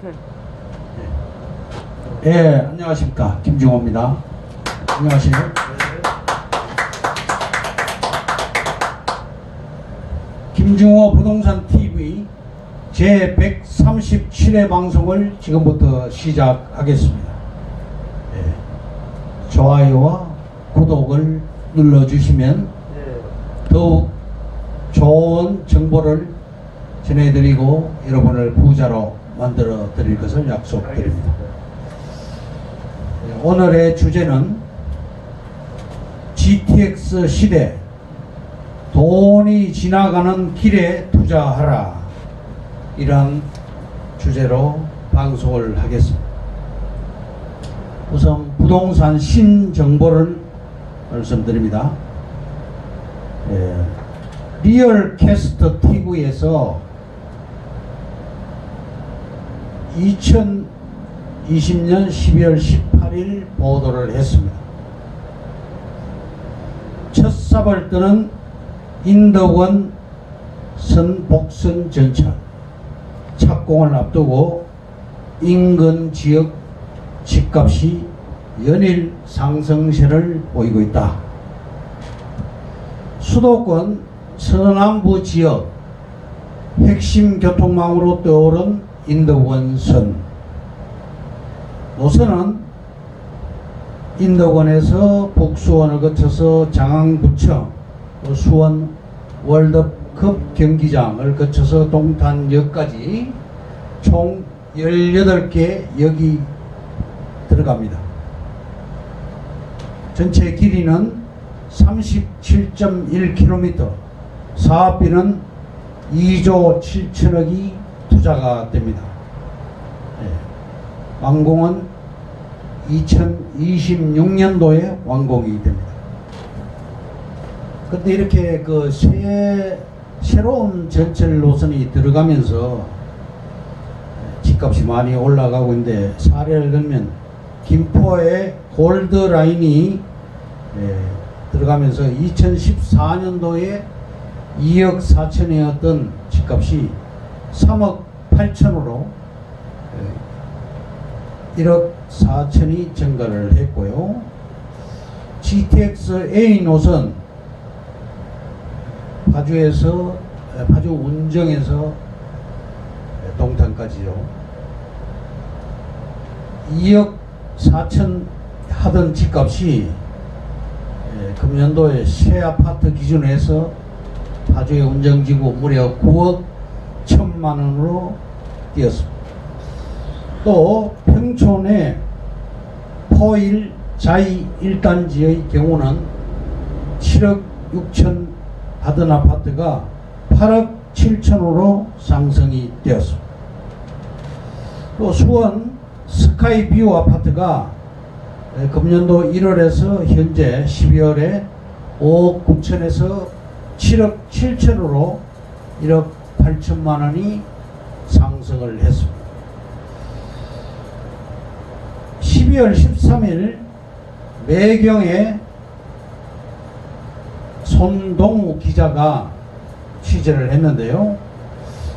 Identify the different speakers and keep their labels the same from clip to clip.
Speaker 1: 마이크.
Speaker 2: 예, 안녕하십니까. 김중호입니다. 안녕하세요. 김중호 부동산 TV 제 137회 방송을 지금부터 시작하겠습니다. 예, 좋아요와 구독을 눌러주시면 더욱 좋은 정보를 전해드리고 여러분을 부자로 만들어 드릴 것을 약속드립니다. 오늘의 주제는 GTX 시대 돈이 지나가는 길에 투자하라, 이런 주제로 방송을 하겠습니다. 우선 부동산 신정보를 말씀드립니다. 리얼캐스터 TV에서 2020년 12월 18일 보도를 했습니다. 첫 삽을 뜨는 인덕원 선복선 전철 착공을 앞두고 인근 지역 집값이 연일 상승세를 보이고 있다. 수도권 서남부 지역 핵심 교통망으로 떠오른 인덕원선 노선은 인덕원에서 북수원을 거쳐서 장항구청, 수원 월드컵 경기장을 거쳐서 동탄역까지 총 18개 역이 들어갑니다. 전체 길이는 37.1km, 사업비는 2조 7천억이 투자가 됩니다. 완공은 2026년도에 완공이 됩니다. 근데 이렇게 새로운 전철 노선이 들어가면서 집값이 많이 올라가고 있는데, 사례를 들면 김포의 골드라인이 들어가면서 2014년도에 2억 4천이었던 집값이 3억 8천으로 1억 4천이 증가를 했고요. GTX A 노선 파주 운정에서 동탄까지요, 2억 4천 하던 집값이 금년도에 새 아파트 기준에서 파주의 운정지구 무려 9억 1천만 원으로 뛰었습니다. 또 평촌의 포일 자이 1단지의 경우는 7억 6천 하던 아파트가 8억 7천으로 상승이 되었습니다. 또 수원 스카이뷰 아파트가 금년도 1월에서 현재 12월에 5억 9천에서 7억 7천으로 1억 8천만 원이 상승을 했습니다. 12월 13일 매경에 손동우 기자가 취재를 했는데요.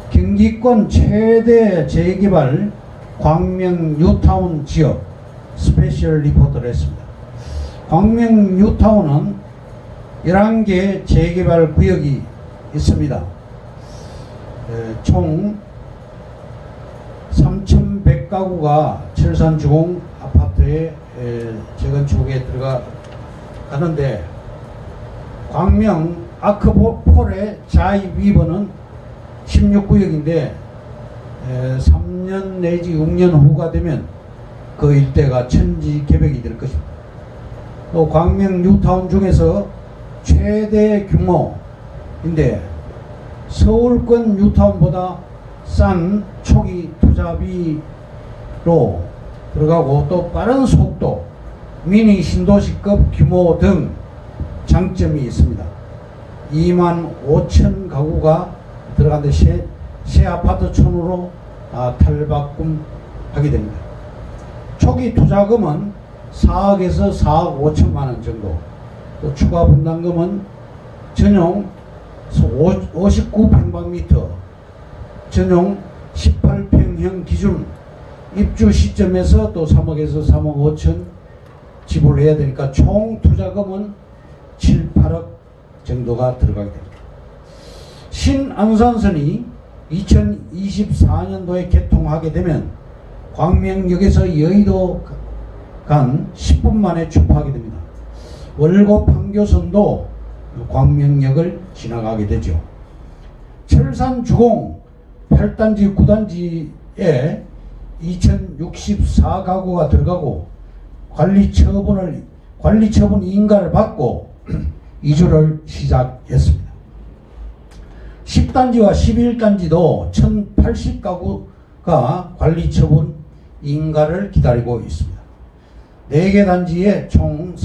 Speaker 2: 경기권 최대 재개발 광명 뉴타운 지역 스페셜 리포트를 했습니다. 광명 뉴타운은 11개 재개발 구역이 있습니다. 총 3,100가구가 철산주공 아파트에 재건축에 들어가는데, 광명 아크폴의 자이 위버는 16구역인데 3년 내지 6년 후가 되면 그 일대가 천지개벽이 될 것입니다. 또 광명 뉴타운 중에서 최대 규모인데 서울권 뉴타운보다 싼 초기 투자비로 들어가고, 또 빠른 속도, 미니 신도시급 규모 등 장점이 있습니다. 2만 5천 가구가 들어가는데 새 아파트촌으로 탈바꿈하게 됩니다. 초기 투자금은 4억에서 4억 5천만 원 정도, 또 추가 분담금은 전용 59평방미터, 전용 18평형 기준 입주 시점에서 또 3억에서 3억 5천 지불해야 되니까 총 투자금은 7, 8억 정도가 들어가게 됩니다. 신안산선이 2024년도에 개통하게 되면 광명역에서 여의도 간 10분 만에 출발하게 됩니다. 월곡 판교선도 광명역을 지나가게 되죠. 철산 주공 8단지 9단지에 2064가구가 들어가고 관리처분 인가를 받고 이주를 시작했습니다. 10단지와 11단지도 1080가구가 관리처분 인가를 기다리고 있습니다. 4개 단지에 총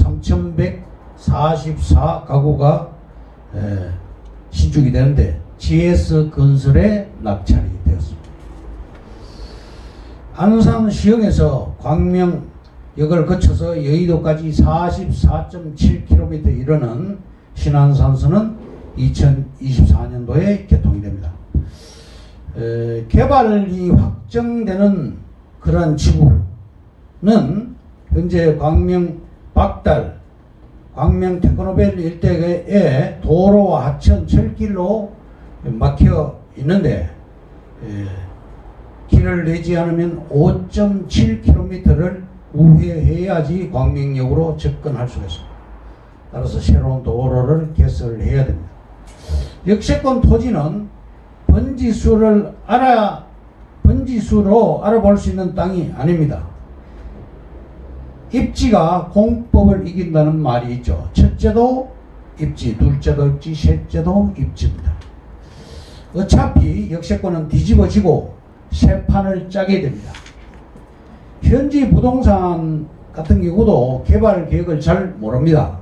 Speaker 2: 3144가구가 신축이 되는데 GS건설에 낙찰이 되었습니다. 안산시흥에서 광명역을 거쳐서 여의도까지 44.7km 이르는 신안산선은 2024년도에 개통이 됩니다. 개발이 확정되는 그런 지구는 현재 광명 박달, 광명 테크노밸리 일대에 도로와 하천, 철길로 막혀 있는데 길을 내지 않으면 5.7km를 우회해야지 광명역으로 접근할 수가 있습니다. 따라서 새로운 도로를 개설해야 됩니다. 역세권 토지는 번지수로 알아볼 수 있는 땅이 아닙니다. 입지가 공법을 이긴다는 말이 있죠. 첫째도 입지, 둘째도 입지, 셋째도 입지입니다. 어차피 역세권은 뒤집어지고 새 판을 짜게 됩니다. 현지 부동산 같은 경우도 개발 계획을 잘 모릅니다.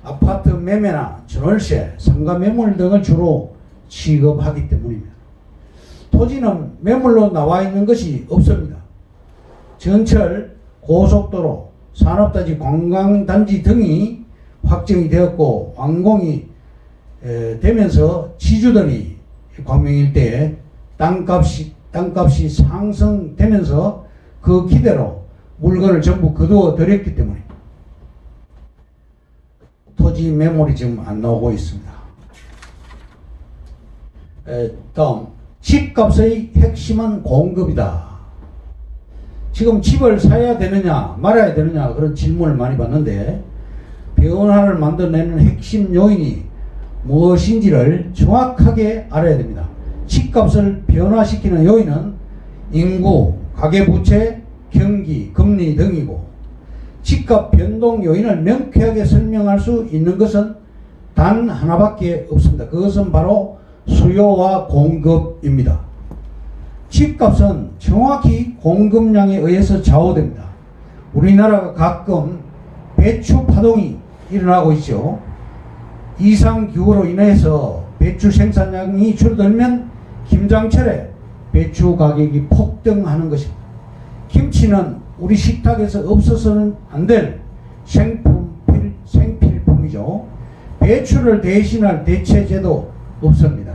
Speaker 2: 아파트 매매나 전월세, 상가 매물 등을 주로 취급하기 때문입니다. 토지는 매물로 나와 있는 것이 없습니다. 전철, 고속도로, 산업단지, 관광단지 등이 확정이 되었고 완공이 되면서 지주들이 광명 일대에 땅값이 상승되면서 그 기대로 물건을 전부 거두어 들였기 때문에 토지 매물이 지금 안 나오고 있습니다. 다음, 집값의 핵심은 공급이다. 지금 집을 사야 되느냐 말아야 되느냐 그런 질문을 많이 받는데 변화를 만들어내는 핵심 요인이 무엇인지를 정확하게 알아야 됩니다. 집값을 변화시키는 요인은 인구, 가계부채, 경기, 금리 등이고 집값 변동 요인을 명쾌하게 설명할 수 있는 것은 단 하나밖에 없습니다. 그것은 바로 수요와 공급입니다. 집값은 정확히 공급량에 의해서 좌우됩니다. 우리나라가 가끔 배추 파동이 일어나고 있죠. 이상기후로 인해서 배추 생산량이 줄어들면 김장철에 배추 가격이 폭등하는 것입니다. 김치는 우리 식탁에서 없어서는 안 될 생필품이죠. 배추를 대신할 대체제도 없습니다.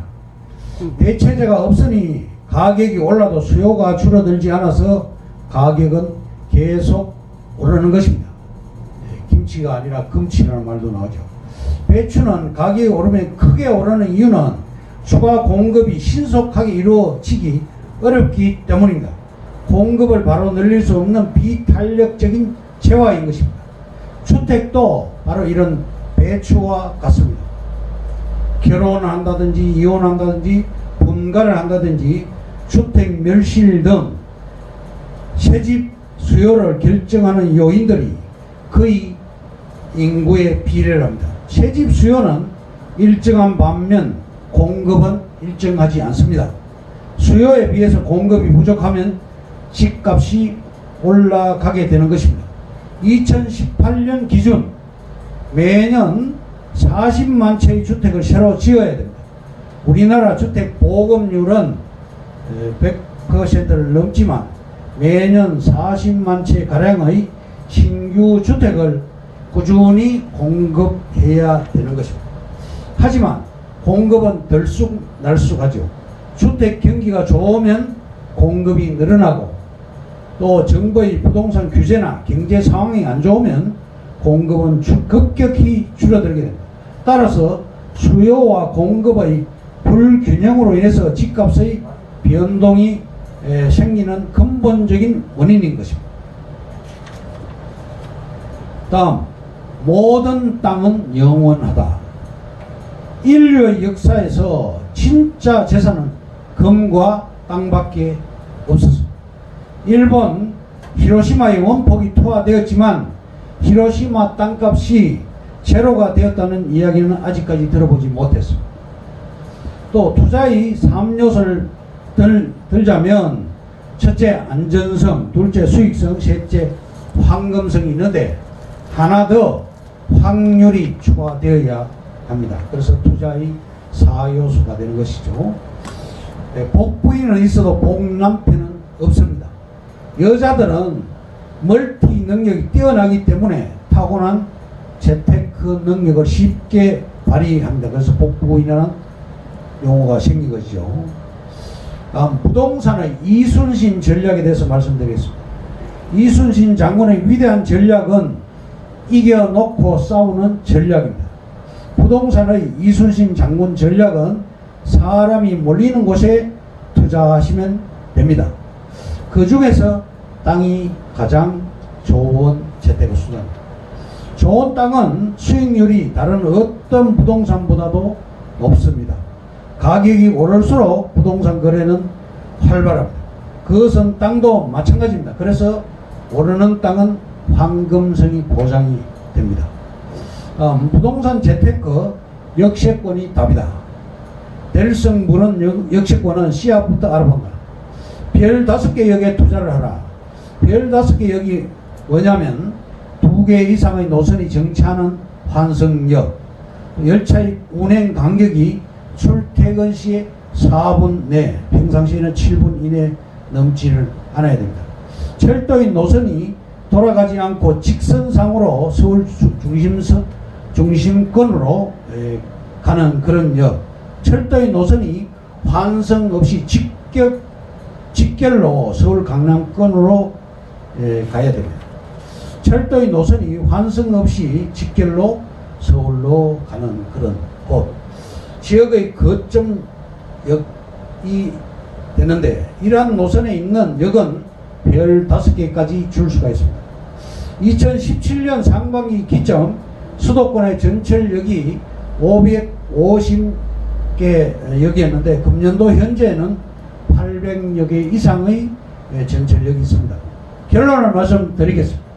Speaker 2: 대체제가 없으니 가격이 올라도 수요가 줄어들지 않아서 가격은 계속 오르는 것입니다. 김치가 아니라 금치라는 말도 나오죠. 배추는 가격이 오르면 크게 오르는 이유는 추가 공급이 신속하게 이루어지기 어렵기 때문입니다. 공급을 바로 늘릴 수 없는 비탄력적인 재화인 것입니다. 주택도 바로 이런 배추와 같습니다. 결혼을 한다든지 이혼한다든지 분가를 한다든지 주택 멸실 등 새집 수요를 결정하는 요인들이 거의 인구에 비례를 합니다. 새집 수요는 일정한 반면 공급은 일정하지 않습니다. 수요에 비해서 공급이 부족하면 집값이 올라가게 되는 것입니다. 2018년 기준 매년 40만 채의 주택을 새로 지어야 됩니다. 우리나라 주택 보급률은 100%를 넘지만 매년 40만 채 가량의 신규 주택을 꾸준히 공급해야 되는 것입니다. 하지만 공급은 들쑥날쑥하죠. 주택 경기가 좋으면 공급이 늘어나고 또 정부의 부동산 규제나 경제 상황이 안 좋으면 공급은 급격히 줄어들게 됩니다. 따라서 수요와 공급의 불균형으로 인해서 집값의 변동이 생기는 근본적인 원인인 것입니다. 다음, 모든 땅은 영원하다. 인류의 역사에서 진짜 재산은 금과 땅밖에 없었습니다. 일본 히로시마의 원폭이 투하되었지만 히로시마 땅값이 제로가 되었다는 이야기는 아직까지 들어보지 못했습니다. 또 투자의 3요소를 들자면 첫째 안전성, 둘째 수익성, 셋째 황금성이 있는데 하나 더 확률이 추가되어야 합니다. 그래서 투자의 4요소가 되는 것이죠. 복부인은 있어도 복남편은 없습니다. 여자들은 멀티 능력이 뛰어나기 때문에 타고난 재테크 능력을 쉽게 발휘합니다. 그래서 복부인이라는 용어가 생긴 것이죠. 다음, 부동산의 이순신 전략에 대해서 말씀드리겠습니다. 이순신 장군의 위대한 전략은 이겨놓고 싸우는 전략입니다. 부동산의 이순신 장군 전략은 사람이 몰리는 곳에 투자하시면 됩니다. 그 중에서 땅이 가장 좋은 재테크 수단입니다. 좋은 땅은 수익률이 다른 어떤 부동산보다도 높습니다. 가격이 오를수록 부동산 거래는 활발합니다. 그것은 땅도 마찬가지입니다. 그래서 오르는 땅은 황금성이 보장이 됩니다. 부동산 재테크 역세권이 답이다. 델성부는 역세권은 씨앗부터 알아본다. 별 5개 역에 투자를 하라. 별 5개 역이 뭐냐면 2개 이상의 노선이 정차하는 환승역, 열차의 운행 간격이 출퇴근 시에 4분 내, 평상시에는 7분 이내 넘지를 않아야 됩니다. 철도의 노선이 돌아가지 않고 직선상으로 서울 중심권으로 가는 그런 역, 철도의 노선이 환승 없이 직결로 서울 강남권으로 가야 됩니다. 철도의 노선이 환승 없이 직결로 서울로 가는 그런 곳, 지역의 거점 역이 되는데 이러한 노선에 있는 역은 별 5개까지 줄 수가 있습니다. 2017년 상반기 기점 수도권의 전철역이 550개 역이었는데 금년도 현재는 800여 개 이상의 전철역이 있습니다. 결론을 말씀드리겠습니다.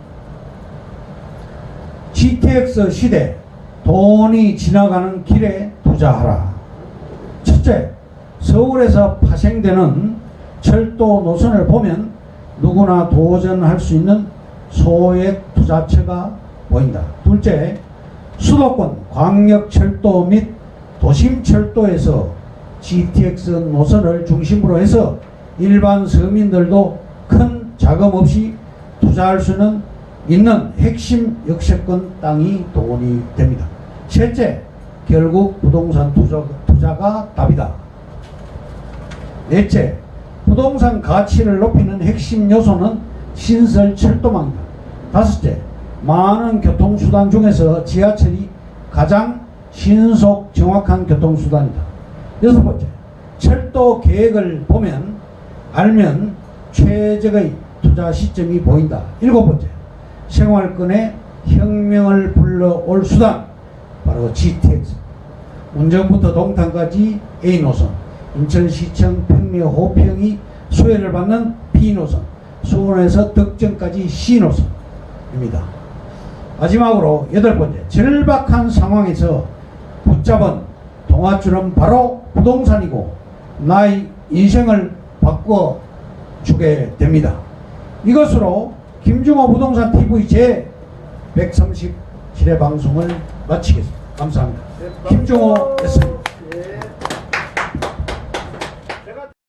Speaker 2: GTX 시대, 돈이 지나가는 길에 투자하라. 첫째, 서울에서 파생되는 철도 노선을 보면 누구나 도전할 수 있는 소액 투자처가 보인다. 둘째, 수도권 광역철도 및 도심철도에서 GTX 노선을 중심으로 해서 일반 서민들도 큰 자금 없이 투자할 수는 있는 핵심 역세권 땅이 돈이 됩니다. 셋째, 결국 부동산 투자가 답이다. 넷째, 부동산 가치를 높이는 핵심 요소는 신설 철도망입니다. 다섯째, 많은 교통수단 중에서 지하철이 가장 신속 정확한 교통수단이다. 여섯 번째, 철도 계획을 알면 최적의 투자 시점이 보인다. 일곱 번째, 생활권에 혁명을 불러올 수단, 바로 GTX. 운정부터 동탄까지 A노선, 인천시청 평내 호평이 수혜를 받는 B노선, 수원에서 덕정까지 C노선입니다. 마지막으로 여덟 번째, 절박한 상황에서 붙잡은 동아줄은 바로 부동산이고 나의 인생을 바꿔주게 됩니다. 이것으로 김중호 부동산 TV 제 137회 방송을 마치겠습니다. 감사합니다. 김중호였습니다.